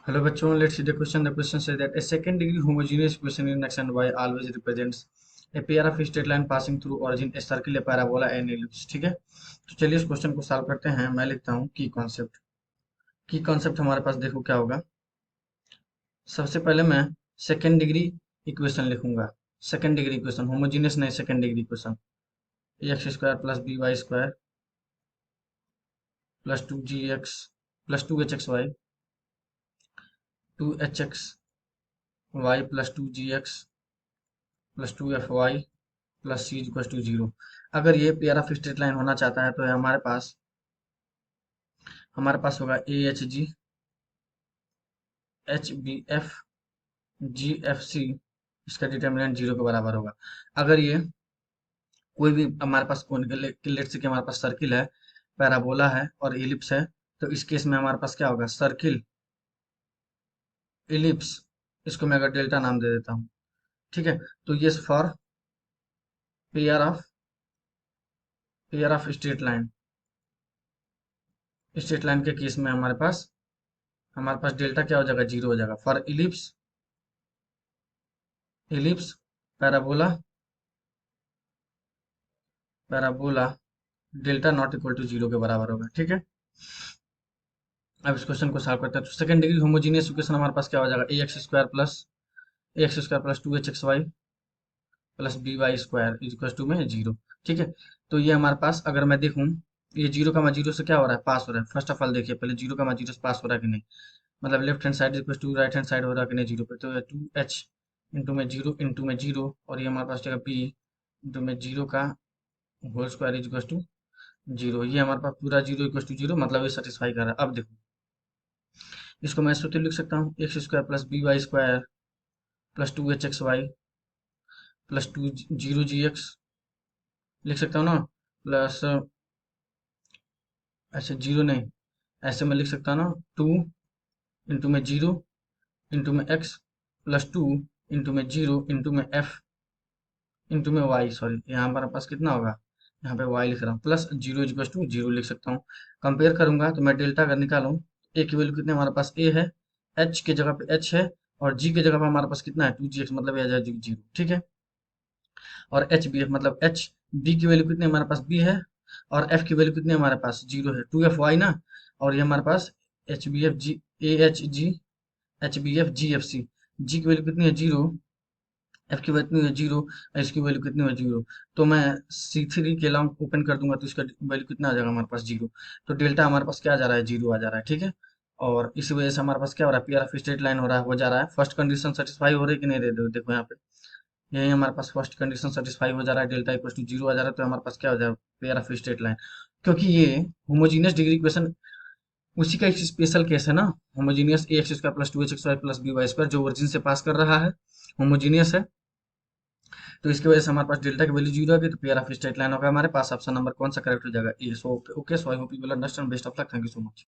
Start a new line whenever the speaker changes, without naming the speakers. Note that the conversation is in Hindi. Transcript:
Hello bachon, let's see the question. The question says that a second degree homogeneous equation in x and y always represents a pair of straight line passing through origin, a circle, a parabola and ellipse. ठीक है, तो चलिए इस क्वेश्चन को सॉल्व करते हैं। मैं लिखता हूँ की कॉन्सेप्ट हमारे पास देखो क्या होगा। सबसे पहले मैं सेकेंड डिग्री इक्वेशन लिखूंगा। सेकेंड डिग्री इक्वेशन होमोजीनियस नहीं, second degree equation x square plus B Y square plus two g x plus two H x y two H x Y plus two g x plus two F y plus c equal to zero. अगर ये पेयर ऑफ स्ट्रेट लाइन होना चाहता है तो हमारे पास होगा a H G H B F G F c. इसका डिटर्मिनेंट जीरो के बराबर होगा। अगर ये कोई भी हमारे पास लेट से कि हमारे पास सर्किल है, पैराबोला है और इलिप्स है, तो इस केस में हमारे पास क्या होगा, सर्किल इलिप्स, इसको मैं अगर डेल्टा नाम दे देता हूँ। ठीक है, तो ये for pair of straight line के केस में हमारे पास डेल्टा क्या हो जाएगा, जीरो हो जाएगा। For ellipse parabola parabola delta not equal to zero के बराबर होगा। ठीक है, अब इस क्वेश्चन को सॉल्व करते हैं। तो सेकंड डिग्री होमोजीनियस इक्वेशन हमारे पास क्या हो जाएगा, A X square plus two H x Y plus B Y square is equal to में जीरो। ठीक है, तो ये हमारे पास अगर मैं देखूं, ये जीरो का जीरो से क्या हो रहा है, पास हो रहा है। फर्स्ट ऑफ ऑल देखिए पहले जीरो का जीरो से पास हो रहा है कि नहीं, मतलब left hand side equal to right hand side हो रहा है कि नहीं जीरो पे। तो टू एच इंटू में जीरो, और ये हमारे पास जगह बी इंटू में जीरो का whole square is equal to zero. ये हमारे पास पूरा जीरो इक्वल टू जीरो, मतलब ये सेटिस्फाई कर रहा है। अब देखो, इसको मैं सूत्र लिख सकता हूँ, X square plus B Y square plus two H x Y plus two zero G X लिख सकता हूँ ना, प्लस, अच्छा जीरो नहीं, ऐसे मैं लिख सकता हूँ ना, टू इंटू में जीरो इंटू में एक्स प्लस टू इंटू में जीरो इंटू में एफ इंटू में वाई। सॉरी, यहाँ हमारे पास कितना होगा, यहाँ पे वाई लिख रहा हूँ, plus zero is two zero लिख सकता हूँ। कंपेयर करूंगा तो मैं डेल्टा अगर निकालूं, ए की वैल्यू कितने हमारे पास ए है, एच की जगह पे एच है, और जी की जगह पे हमारे पास कितना है, टू जी एक्स, मतलब ये आ जाए जीरो। ठीक है, और एच बी एफ मतलब एच बी की वैल्यू कितनी हमारे पास बी है, और एफ की वैल्यू कितनी हमारे पास जीरो है, टू एफ वाई ना। और ये हमारे पास H B F G A H G H B F G F C, G की वैल्यू कितनी है जीरो, एफ की वैल्यू कितनी है जीरो, इसकी वैल्यू कितनी है जीरो। तो मैं सी थ्री के अलावा ओपन कर दूंगा तो इसका वैल्यू कितना आ जाएगा हमारे पास, जीरो। तो डेल्टा हमारे पास क्या आ जा रहा है, जीरो आ जा रहा है। ठीक है, और इसी वजह से हमारे पास क्या हो रहा है, पेयर ऑफ स्ट्रेट लाइन हो जा रहा है। फर्स्ट कंडीशन सेटिस्फाई हो रही है कि नहीं, देखो यहाँ पे, यही हमारे पास फर्स्ट कंडीशन सेटिस्फाई हो जा रहा है, डेल्टा इक्वल टू जीरो आ जा रहा है। तो हमारे पास क्या हो जाएगा, पेयर ऑफ स्ट्रेट लाइन। क्योंकि ये होमोजीनियस डिग्री इक्वेशन उसी का एक स्पेशल केस है ना, homogeneous A X square plus two H x Y plus B Y square जो ओरिजिन से पास कर रहा है, होमोजीनियस है। तो इसकी वजह से हमारे पास डेल्टा की वैल्यू जीरो है, तो पेयर ऑफ स्ट्रेट लाइन होगा हमारे पास। ऑप्शन नंबर कौन सा करेक्ट हो जाएगा, ए। So okay, so I hope you will understand. Best of luck, thank you so much.